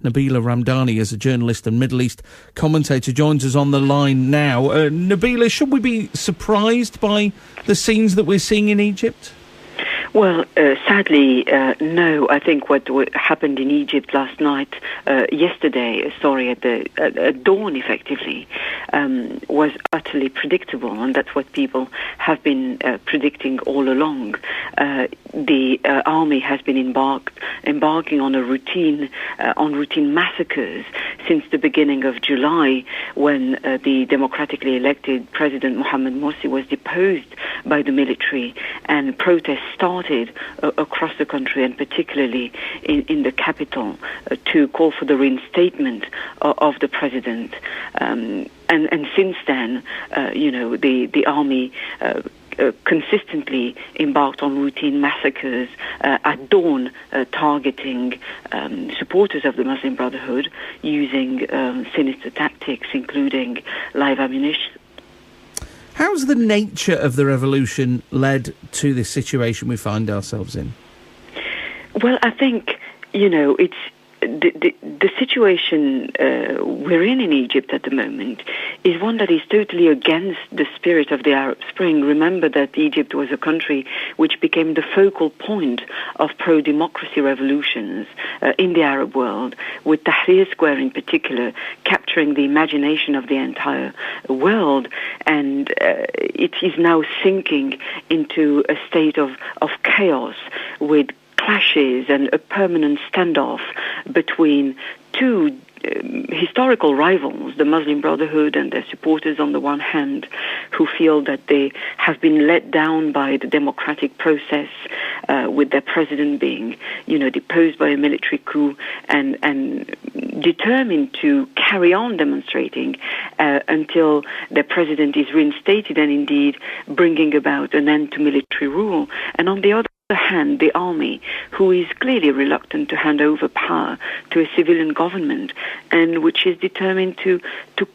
Nabila Ramdani is a journalist and Middle East commentator, joins us on the line now. Nabila, should we be surprised by the scenes that we're seeing in Egypt? Well, sadly, no. I think what happened in Egypt last night, at dawn, effectively, was utterly predictable, and that's what people have been predicting all along. The army has been embarking on routine massacres since the beginning of July, when the democratically elected President Mohamed Morsi was deposed by the military, and protests started across the country, and particularly in the capital, to call for the reinstatement of the president. And since then, the army consistently embarked on routine massacres at dawn, targeting supporters of the Muslim Brotherhood, using sinister tactics, including live ammunition. How's the nature of the revolution led to this situation we find ourselves in? Well, I think, it's the situation we're in Egypt at the moment is one that is totally against the spirit of the Arab Spring. Remember that Egypt was a country which became the focal point of pro-democracy revolutions in the Arab world, with Tahrir Square in particular capturing the imagination of the entire world, and it is now sinking into a state of chaos, with clashes and a permanent standoff between two historical rivals, the Muslim Brotherhood and their supporters on the one hand, who feel that they have been let down by the democratic process, with their president being, deposed by a military coup, and determined to carry on demonstrating until their president is reinstated, and indeed bringing about an end to military rule. And on the other hand, the army, who is clearly reluctant to hand over power to a civilian government, and which is determined to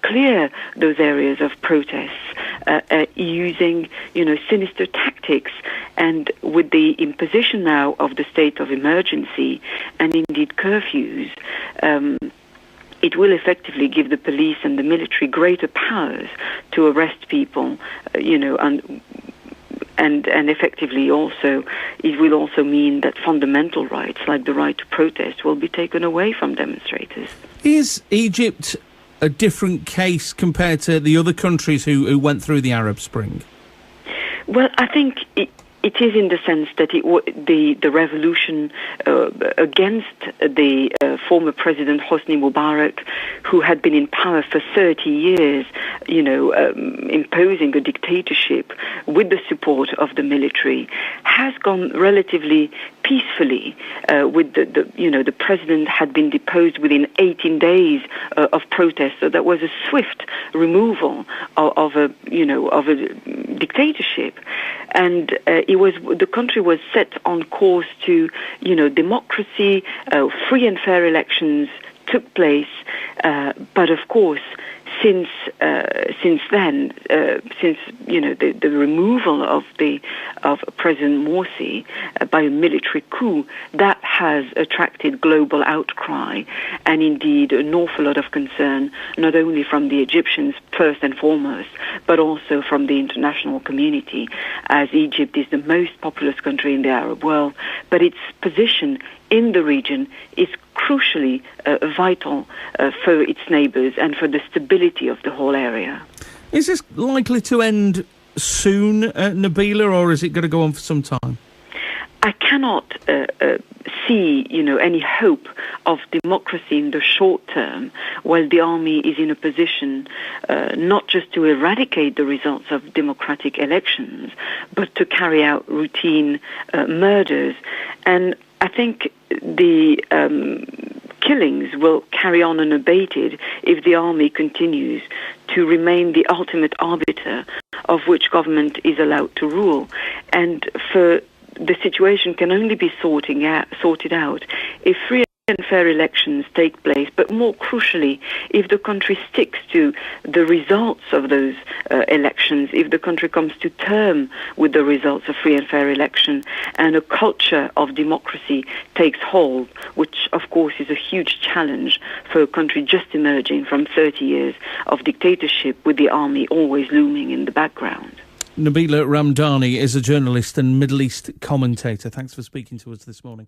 clear those areas of protests, using sinister tactics, and with the imposition now of the state of emergency and indeed curfews. It will effectively give the police and the military greater powers to arrest people, and effectively also, it will also mean that fundamental rights, like the right to protest, will be taken away from demonstrators. Is Egypt a different case compared to the other countries who went through the Arab Spring? Well, I think it is, in the sense that the revolution against the former President Hosni Mubarak, who had been in power for 30 years, imposing a dictatorship with the support of the military, has gone relatively peacefully. With the president had been deposed within 18 days of protest, so that was a swift removal of a dictatorship, and the country was set on course to democracy. Free and fair elections took place, but of course, since then, the removal of President Morsi by a military coup, that has attracted global outcry, and indeed an awful lot of concern, not only from the Egyptians first and foremost, but also from the international community, as Egypt is the most populous country in the Arab world, but its position in the region is crucially vital for its neighbours and for the stability of the whole area. Is this likely to end soon, Nabila, or is it going to go on for some time? I cannot see, any hope of democracy in the short term, while the army is in a position not just to eradicate the results of democratic elections, but to carry out routine murders. And I think the killings will carry on unabated if the army continues to remain the ultimate arbiter of which government is allowed to rule. And the situation can only be sorted out if free and fair elections take place, but more crucially, if the country sticks to the results of those elections, if the country comes to term with the results of free and fair election, and a culture of democracy takes hold, which of course is a huge challenge for a country just emerging from 30 years of dictatorship with the army always looming in the background. Nabila Ramdani is a journalist and Middle East commentator. Thanks for speaking to us this morning.